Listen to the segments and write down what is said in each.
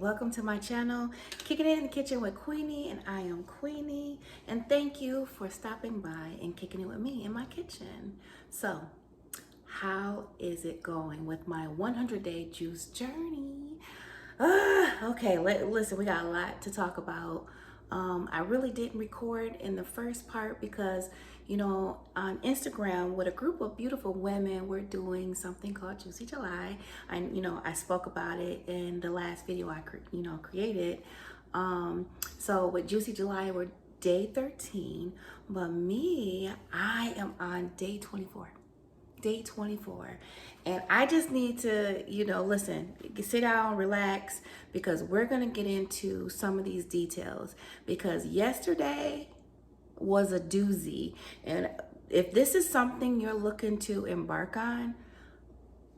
welcome to my channel, Kicking It in the Kitchen with Queenie, and I am Queenie, and thank you for stopping by and kicking it with me in my kitchen. So, how is it going with my 100-day juice journey? Okay, listen, we got a lot to talk about. I really didn't record in the first part because, on Instagram with a group of beautiful women, we're doing something called Juicy July. I spoke about it in the last video I created. So with Juicy July, we're day 13, but I am on day 24. Day 24, and I just need to listen, sit down, relax, because we're gonna get into some of these details, because yesterday was a doozy. And if this is something you're looking to embark on,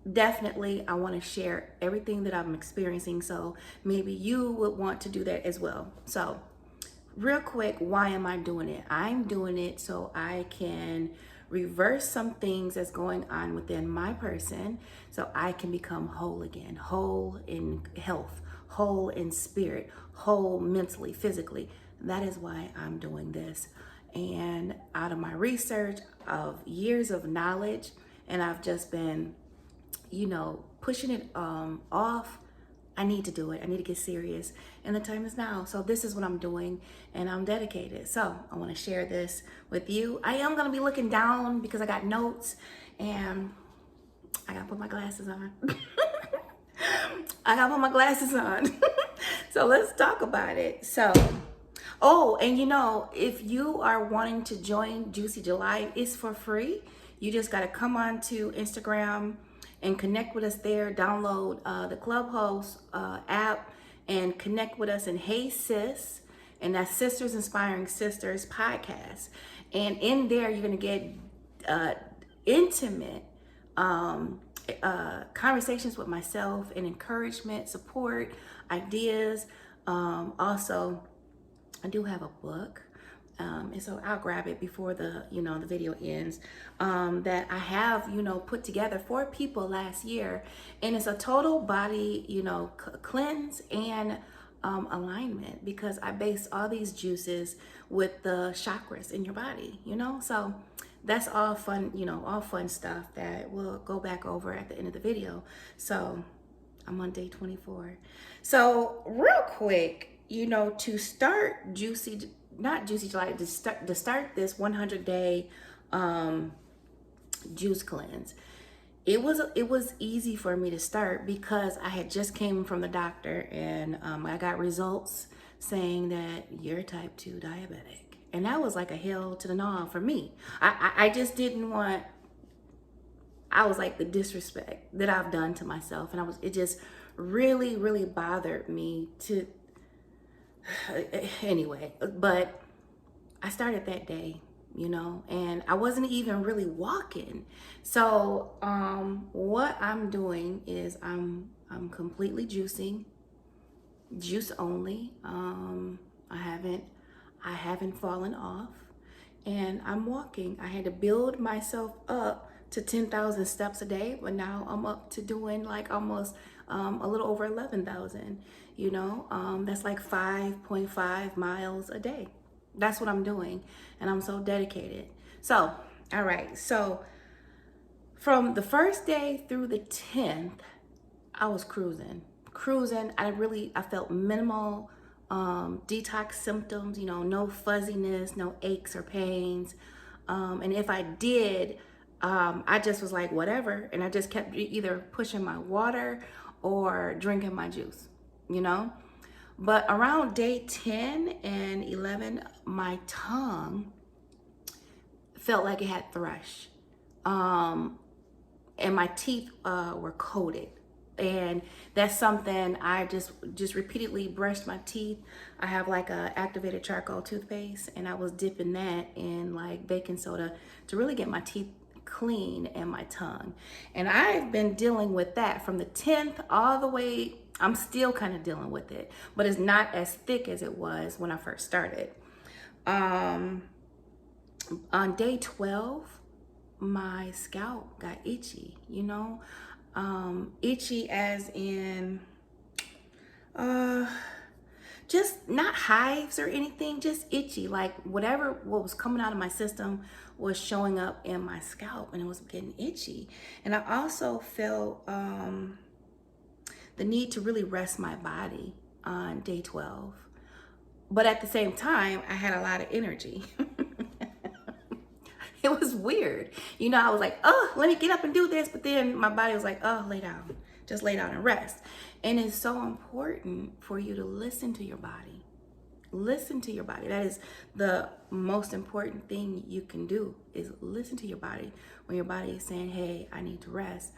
definitely I want to share everything that I'm experiencing, so maybe you would want to do that as well. So real quick, why am I doing it? I'm doing it so I can reverse some things that's going on within my person, so I can become whole again, whole in health, whole in spirit, whole mentally, physically. That is why I'm doing this. And out of my research of years of knowledge, and I've just been, pushing it off. I need to do it. I need to get serious. And the time is now. So this is what I'm doing, and I'm dedicated. So I want to share this with you. I am going to be looking down because I got notes, and I got to put my glasses on. I got to put my glasses on. So let's talk about it. So, and if you are wanting to join Juicy July, it's for free. You just got to come on to Instagram and connect with us there. Download the Clubhouse app and connect with us in Hey Sis, and that's Sisters Inspiring Sisters podcast. And in there, you're gonna get intimate conversations with myself and encouragement, support, ideas. Also, I do have a book. And so I'll grab it before the video ends, that I have, put together for people last year. And it's a total body, cleanse and alignment, because I base all these juices with the chakras in your body, so that's all fun, all fun stuff that we'll go back over at the end of the video. So I'm on day 24. So real quick, to start not Juicy July, to start this 100-day juice cleanse, it was easy for me to start because I had just came from the doctor, and I got results saying that you're type 2 diabetic, and that was like a hell to the no for me. I just didn't want. I was like, the disrespect that I've done to myself, and it just really, really bothered me to. Anyway, but I started that day, and I wasn't even really walking. So what I'm doing is I'm completely juicing, juice only. I haven't fallen off, and I'm walking. I had to build myself up to 10,000 steps a day, but now I'm up to doing like almost a little over 11,000. That's like 5.5 miles a day. That's what I'm doing, and I'm so dedicated. So, all right. So from the first day through the 10th, I was cruising. I felt minimal detox symptoms, no fuzziness, no aches or pains. And if I did, I just was like, whatever. And I just kept either pushing my water or drinking my juice, But around day 10 and 11, my tongue felt like it had thrush. And my teeth were coated. And that's something I just repeatedly brushed my teeth. I have like a activated charcoal toothpaste, and I was dipping that in like baking soda to really get my teeth clean and my tongue. And I've been dealing with that from the 10th all the way. I'm still kind of dealing with it, but it's not as thick as it was when I first started. On day 12, my scalp got itchy, itchy as in, Uh, just not hives or anything, just itchy. Like what was coming out of my system was showing up in my scalp, and it was getting itchy. And I also felt the need to really rest my body on day 12. But at the same time, I had a lot of energy. It was weird. You know, I was like, oh, let me get up and do this. But then my body was like, oh, lay down. Just lay down and rest. And it's so important for you to listen to your body. Listen to your body. That is the most important thing you can do, is listen to your body. When your body is saying, hey, I need to rest,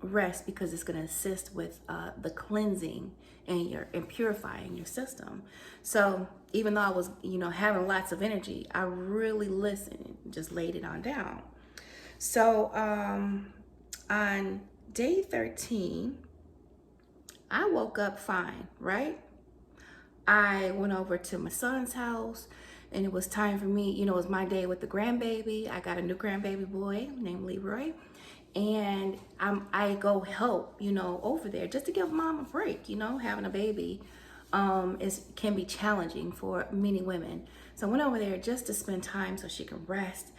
rest, because it's going to assist with the cleansing and purifying your system. So even though I was, having lots of energy, I really listened, just laid it on down. So on day 13, I woke up fine, right? I went over to my son's house, and it was time for me, it was my day with the grandbaby. I got a new grandbaby boy named Leroy. And I go help, over there just to give mom a break. Having a baby can be challenging for many women. So I went over there just to spend time so she can rest.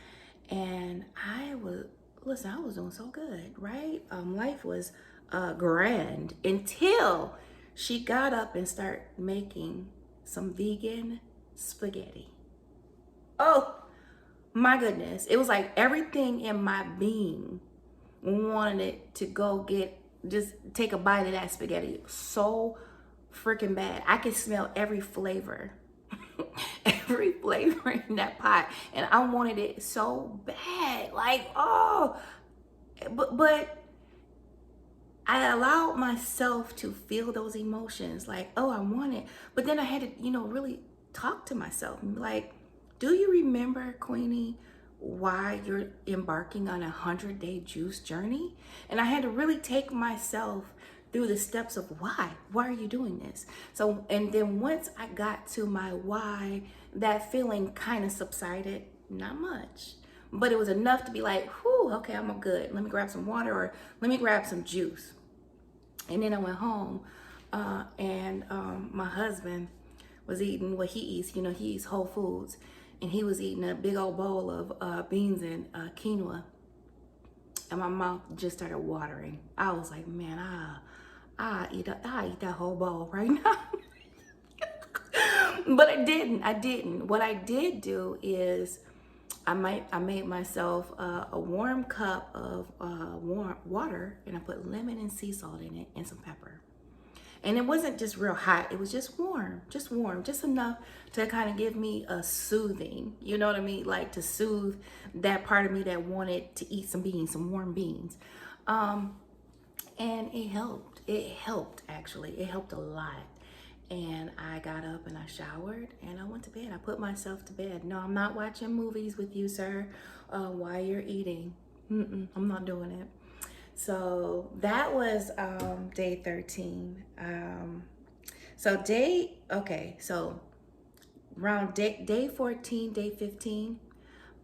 And I was doing so good, right? Life was grand until she got up and started making some vegan spaghetti. Oh my goodness. It was like everything in my being wanted it to just take a bite of that spaghetti so freaking bad. I could smell every flavor, every flavor in that pot, and I wanted it so bad. Like, oh, but I allowed myself to feel those emotions, like, oh, I want it. But then I had to, really talk to myself and be like, do you remember, Queenie, why you're embarking on a 100-day juice journey? And I had to really take myself through the steps of why are you doing this? So, and then once I got to my why, that feeling kind of subsided, not much, but it was enough to be like, whew, okay, I'm good. Let me grab some water, or let me grab some juice. And then I went home, and my husband was eating what he eats. He eats whole foods. And he was eating a big old bowl of beans and quinoa. And my mouth just started watering. I was like, man, I eat that whole bowl right now. But I didn't. What I did do is I made myself a warm cup of warm water, and I put lemon and sea salt in it and some pepper. And it wasn't just real hot. It was just warm, just enough to kind of give me a soothing, you know what I mean? Like to soothe that part of me that wanted to eat some beans, some warm beans. And it helped. Actually. It helped a lot. And I got up and I showered and I went to bed. I put myself to bed. No, I'm not watching movies with you, sir, while you're eating. I'm not doing it. So that was day 13. So around day 14, day 15,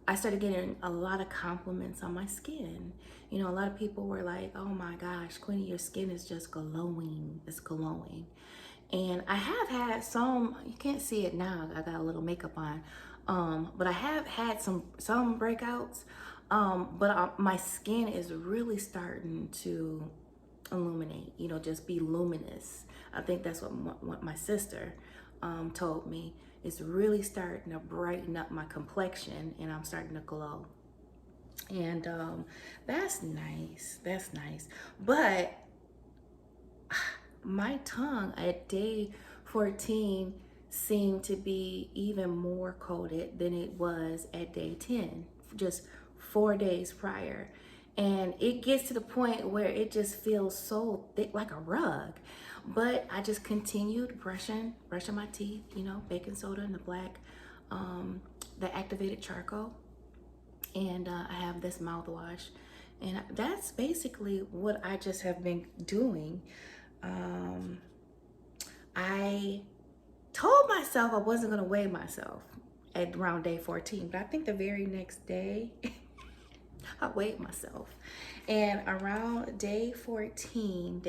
I started getting a lot of compliments on my skin. A lot of people were like, oh my gosh, Queenie, your skin is just glowing. It's glowing. And I have had some, you can't see it now, I got a little makeup on, but I have had some breakouts. But my skin is really starting to illuminate, just be luminous. I think that's what my sister told me. It's really starting to brighten up my complexion, and I'm starting to glow. And that's nice. But my tongue at day 14 seemed to be even more coated than it was at day 10, just 4 days prior. And it gets to the point where it just feels so thick, like a rug. But I just continued brushing my teeth, baking soda and the black, the activated charcoal. And I have this mouthwash. And that's basically what I just have been doing. I told myself I wasn't going to weigh myself at around day 14, but I think the very next day I weighed myself, and around day 15,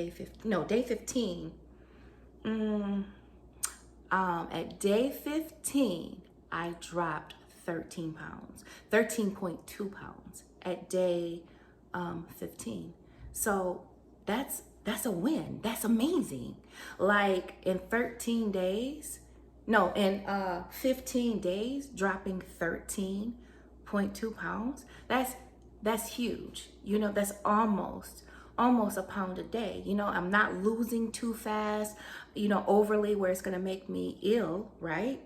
Mm, at day 15, I dropped 13 pounds, 13.2 pounds at day 15. So that's a win. That's amazing. Like in 13 days, no, in 15 days, dropping 13.2 pounds. That's huge. You know, that's almost a pound a day. You know, I'm not losing too fast, you know, overly where it's going to make me ill, right?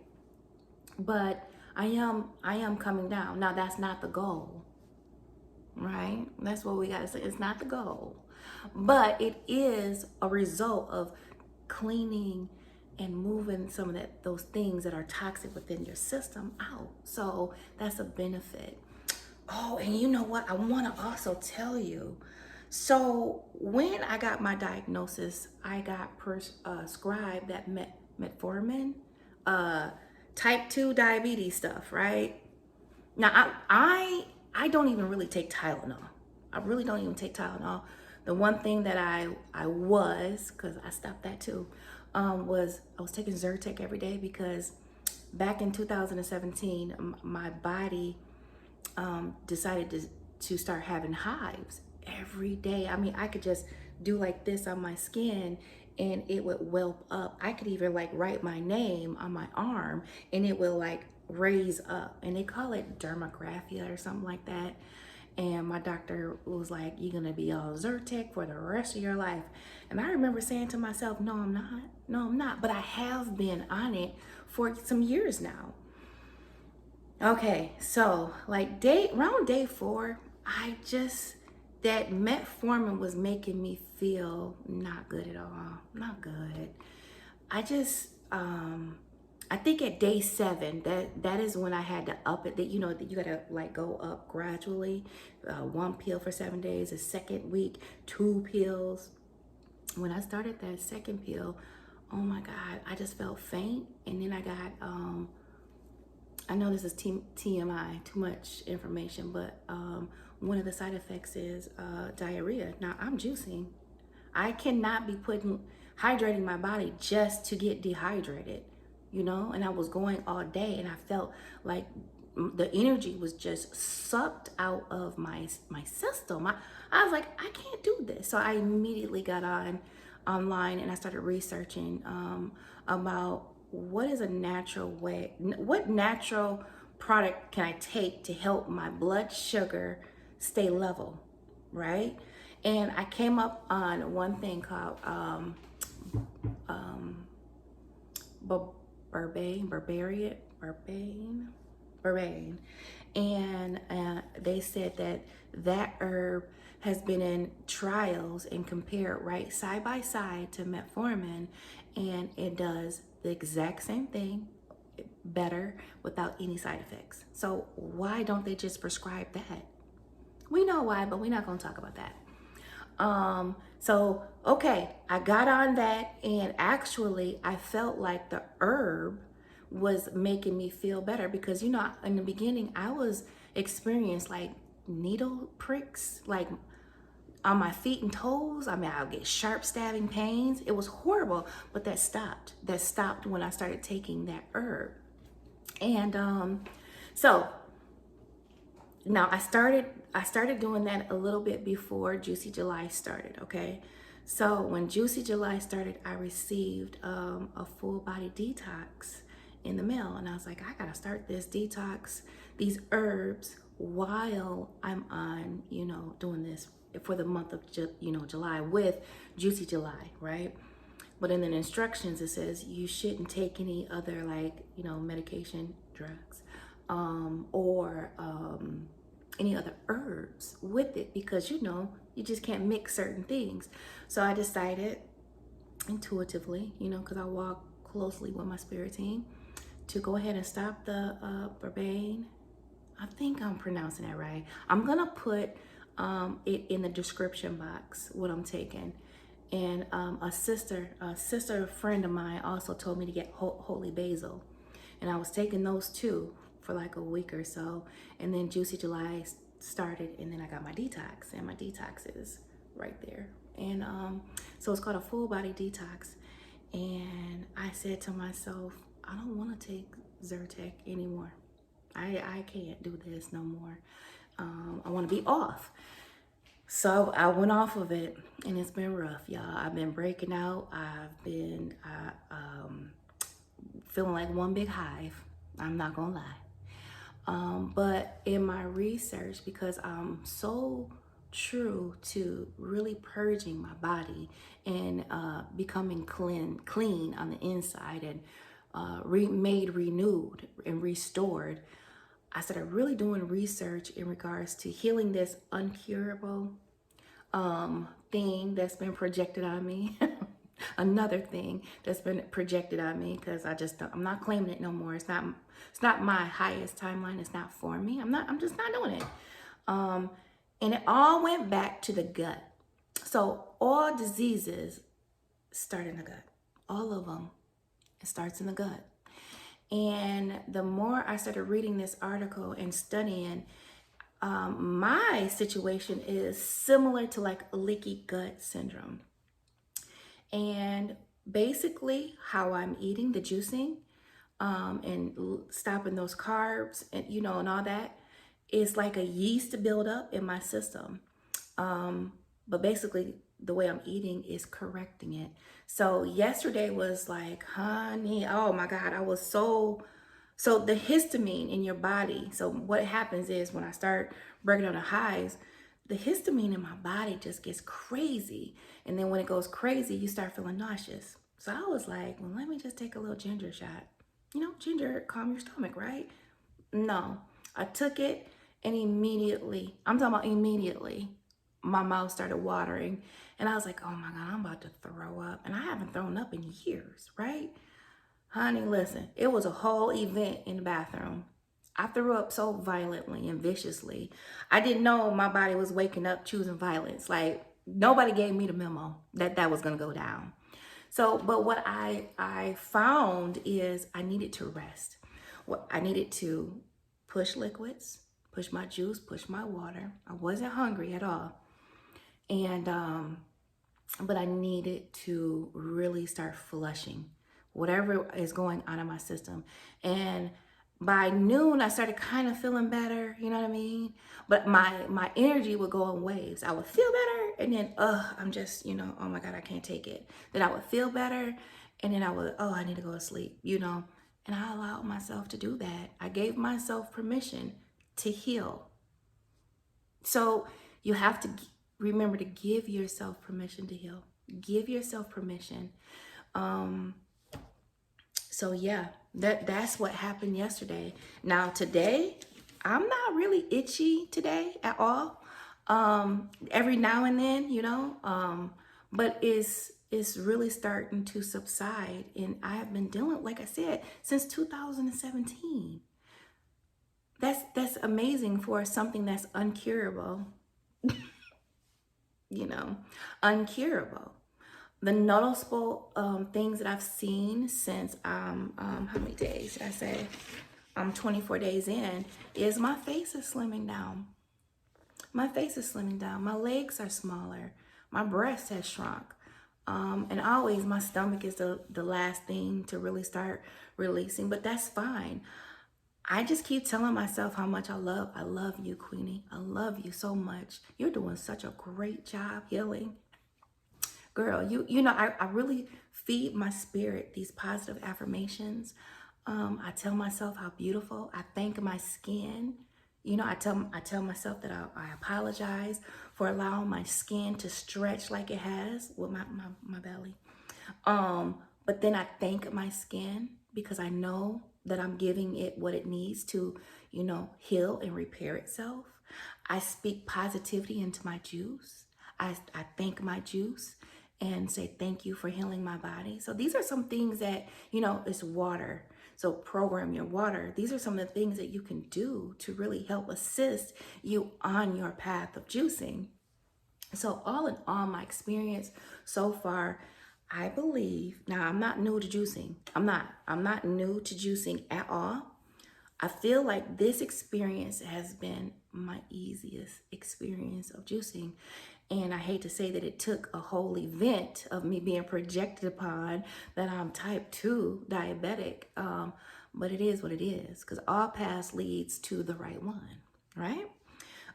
But I am coming down. Now that's not the goal, right? That's what we got to say. It's not the goal. But it is a result of cleaning and moving some of those things that are toxic within your system out. So that's a benefit. Oh, and you know what? I want to also tell you. So when I got my diagnosis, I got prescribed that metformin, uh, type 2 diabetes stuff, right? Now I don't even really take Tylenol. I really don't even take Tylenol. The one thing that I was, because I stopped that too, was I was taking Zyrtec every day because back in 2017, my body decided to start having hives every day. I mean, I could just do like this on my skin and it would whelp up. I could even like write my name on my arm and it will like raise up. And they call it dermagraphia or something like that. And my doctor was like, you're gonna be on Zyrtec for the rest of your life. And I remember saying to myself, no, I'm not. No, I'm not. But I have been on it for some years now. Okay, so like around day 4, that metformin was making me feel not good at all. Not good. I just I think at day 7, that is when I had to up it. That you know that you gotta like go up gradually. 1 pill for 7 days. The second week, 2 pills. When I started that second pill, oh my God, I just felt faint, and then I got I know this is TMI, too much information, but one of the side effects is diarrhea. Now I'm juicing. I cannot be hydrating my body just to get dehydrated, you know? And I was going all day and I felt like the energy was just sucked out of my system. I was like, I can't do this. So I immediately got online and I started researching about what is a natural way, what natural product can I take to help my blood sugar stay level, right? And I came up on one thing called Barbarian, and they said that herb has been in trials and compared right side by side to metformin, and it does the exact same thing better without any side effects. So why don't they just prescribe that? We know why, but we're not going to talk about that. So okay, I got on that, and actually I felt like the herb was making me feel better because, you know, in the beginning I was experienced like needle pricks, like on my feet and toes. I mean, I'll get sharp stabbing pains. It was horrible, but that stopped. That stopped when I started taking that herb. And so now I started doing that a little bit before Juicy July started, okay? So when Juicy July started, I received a full body detox in the mail, and I was like, I gotta start this detox, these herbs, while I'm on, you know, doing this for the month of July with Juicy July, right? But in the instructions it says you shouldn't take any other, like, you know, medication, drugs, or any other herbs with it, because, you know, you just can't mix certain things. So I decided intuitively, you know, because I walk closely with my spirit team, to go ahead and stop the Barbane. I think I'm pronouncing that right. I'm gonna put it in the description box what I'm taking. And a sister friend of mine also told me to get holy basil, and I was taking those two for like a week or so, and then Juicy July started, and then I got my detox, and my detox is right there. And so it's called a full body detox, And I said to myself, I don't want to take Zyrtec anymore. I can't do this no more. I want to be off. So I went off of it, and it's been rough, y'all. I've been breaking out. I've been feeling like one big hive. I'm not gonna lie. But in my research, because I'm so true to really purging my body and becoming clean on the inside and made renewed and restored, I started really doing research in regards to healing this uncurable thing that's been projected on me. Another thing that's been projected on me, because I'm not claiming it no more. It's not my highest timeline. It's not for me. I'm just not doing it. And it all went back to the gut. So all diseases start in the gut. All of them. It starts in the gut. And the more I started reading this article and studying, my situation is similar to like a leaky gut syndrome. And basically how I'm eating, the juicing, and stopping those carbs and, and all that, is like a yeast buildup in my system. But basically the way I'm eating is correcting it. So yesterday was like, honey, oh my God, I was so the histamine in your body. So what happens is when I start breaking down the highs, the histamine in my body just gets crazy. And then when it goes crazy, you start feeling nauseous. So I was like, well, let me just take a little ginger shot. Ginger calm your stomach, right? No, I took it, and immediately, I'm talking about immediately, my mouth started watering. And I was like, oh my God, I'm about to throw up. And I haven't thrown up in years, right? Honey, listen, it was a whole event in the bathroom. I threw up so violently and viciously. I didn't know my body was waking up choosing violence. Like, nobody gave me the memo that that was going to go down. So, but what I found is I needed to rest. I needed to push liquids, push my juice, push my water. I wasn't hungry at all. And, but I needed to really start flushing whatever is going on in my system. And by noon, I started kind of feeling better, you know what I mean? But my energy would go in waves. I would feel better, and then, I'm just, oh my God, I can't take it. Then I would feel better, and then I would, I need to go to sleep, And I allowed myself to do that. I gave myself permission to heal. So you have to remember to give yourself permission to heal. Give yourself permission. So yeah, that's what happened yesterday. Now today, I'm not really itchy today at all. Every now and then, but it's really starting to subside. And I have been dealing, like I said, since 2017. That's amazing for something that's uncurable. Uncurable. The noticeable things that I've seen since how many days did I say? 24 days in, is my face is slimming down. My face is slimming down. My legs are smaller. My breast has shrunk. And always my stomach is the last thing to really start releasing, but that's fine. I just keep telling myself how much I love you, Queenie. I love you so much. You're doing such a great job healing. Girl, I really feed my spirit these positive affirmations. I tell myself how beautiful. I thank my skin. I tell myself that I apologize for allowing my skin to stretch like it has with my belly. But then I thank my skin because I know that I'm giving it what it needs to, heal and repair itself. I speak positivity into my juice. I thank my juice and say thank you for healing my body. So these are some things that, it's water. So program your water. These are some of the things that you can do to really help assist you on your path of juicing. So all in all, my experience so far, I believe, now I'm not new to juicing. I'm not new to juicing at all. I feel like this experience has been my easiest experience of juicing. And I hate to say that it took a whole event of me being projected upon that I'm type 2 diabetic. But it is what it is, because all paths leads to the right one, right?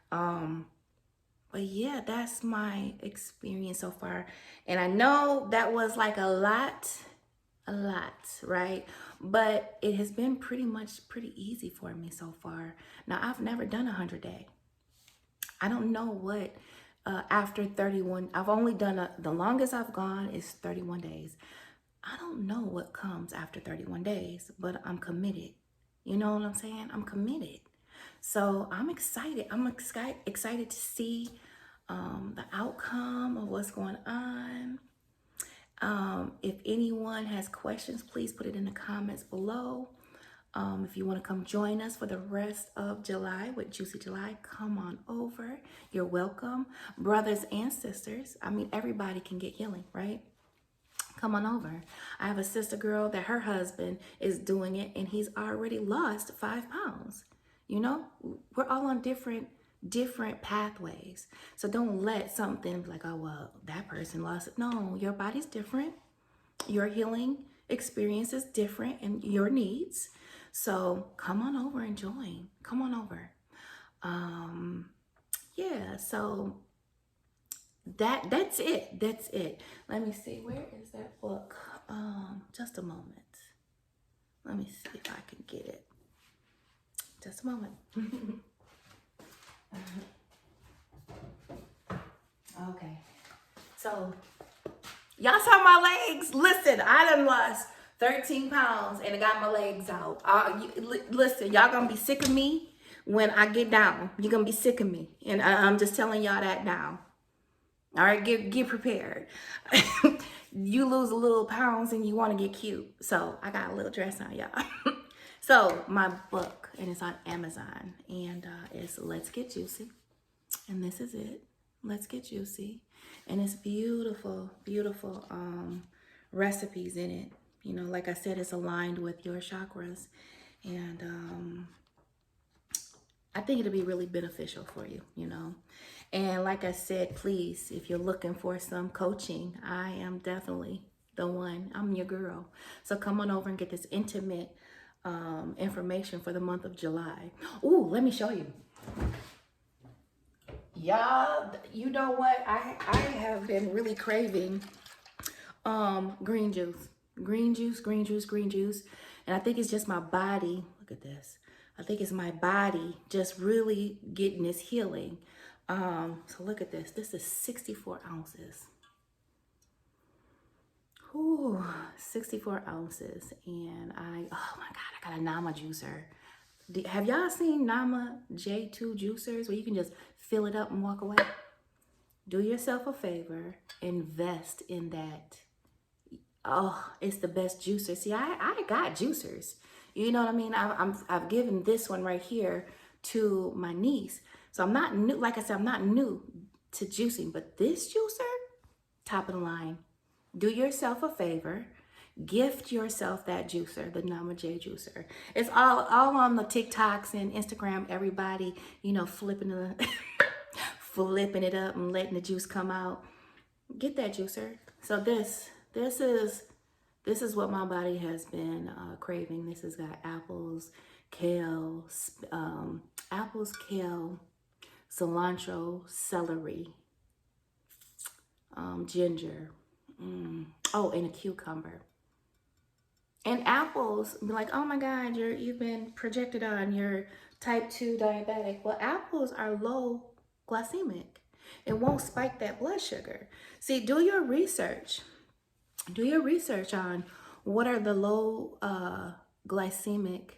But yeah, that's my experience so far. And I know that was like a lot, right? But it has been pretty easy for me so far. Now, I've never done 100-day. I don't know what after 31, I've only done, the longest I've gone is 31 days. I don't know what comes after 31 days, but I'm committed. You know what I'm saying? I'm committed. So I'm excited. I'm excited to see the outcome of what's going on. If anyone has questions, please put it in the comments below. If you want to come join us for the rest of July with Juicy July, come on over. You're welcome. Brothers and sisters, I mean, everybody can get healing, right? Come on over. I have a sister girl that her husband is doing it, and he's already lost 5 pounds. You know, we're all on different pathways. So don't let something be like, oh, well, that person lost it. No, your body's different. Your healing experience is different and your needs. So come on over and join. Come on over. Yeah, so that's it. That's it. Let me see. Where is that book? Just a moment. Let me see if I can get it. Just a moment. Okay. So y'all saw my legs. Listen, I done lost 13 pounds and I got my legs out. Listen, y'all gonna be sick of me when I get down. You're gonna be sick of me. And I'm just telling y'all that now. All right, get prepared. You lose a little pounds and you want to get cute. So I got a little dress on, y'all. So my book, and it's on Amazon, and it's Let's Get Juicy. And this is it. Let's Get Juicy. And it's beautiful, beautiful recipes in it. You know, like I said, it's aligned with your chakras. And I think it'll be really beneficial for you, you know. And like I said, please, if you're looking for some coaching, I am definitely the one. I'm your girl. So come on over and get this intimate information for the month of July. Ooh, let me show you. Y'all, you know what? I have been really craving green juice. Green juice. And I think it's just my body. Look at this. I think it's my body just really getting this healing. So look at this. This is 64 ounces. Ooh, 64 ounces. And oh my God, I got a Nama juicer. Have y'all seen Nama J2 juicers where you can just fill it up and walk away? Do yourself a favor, invest in that. Oh, it's the best juicer. See, I got juicers. You know what I mean? I've given this one right here to my niece. So I'm not new. Like I said, I'm not new to juicing, but this juicer, top of the line. Do yourself a favor. Gift yourself that juicer, the Nama J juicer. It's all on the TikToks and Instagram. Everybody, you know, flipping it up and letting the juice come out. Get that juicer. So this is what my body has been craving. This has got apples, kale, cilantro, celery, ginger. Oh, and a cucumber. And apples, be like, oh my God, you've been projected on, you're type 2 diabetic. Well, apples are low glycemic. It won't spike that blood sugar. See, do your research. Do your research on what are the low glycemic,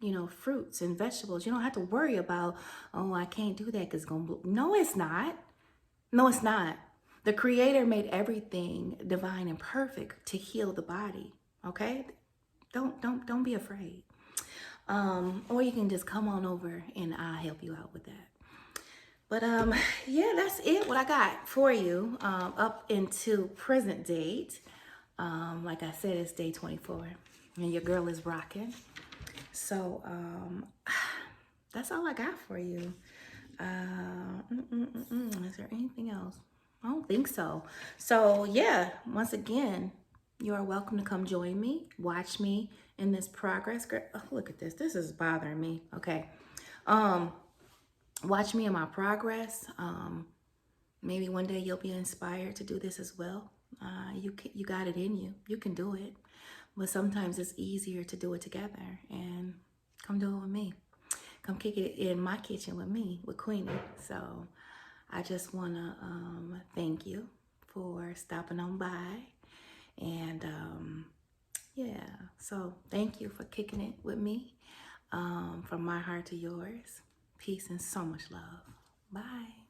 you know, fruits and vegetables. You don't have to worry about, oh, I can't do that because it's going to. No, it's not. No, it's not. The Creator made everything divine and perfect to heal the body. Okay? Don't be afraid. Or you can just come on over and I'll help you out with that. But yeah, that's it. What I got for you up into present date. Like I said, it's day 24 and your girl is rocking. So that's all I got for you. Is there anything else? I don't think so. So yeah, once again, you are welcome to come join me, watch me in this progress. Oh, look at this. This is bothering me. Okay. Um, watch me in my progress. Maybe one day you'll be inspired to do this as well. You got it in you. You can do it. But sometimes it's easier to do it together. And come do it with me. Come kick it in my kitchen with me, with Queenie. So I just want to thank you for stopping on by. And yeah, so thank you for kicking it with me. From my heart to yours. Peace and so much love. Bye.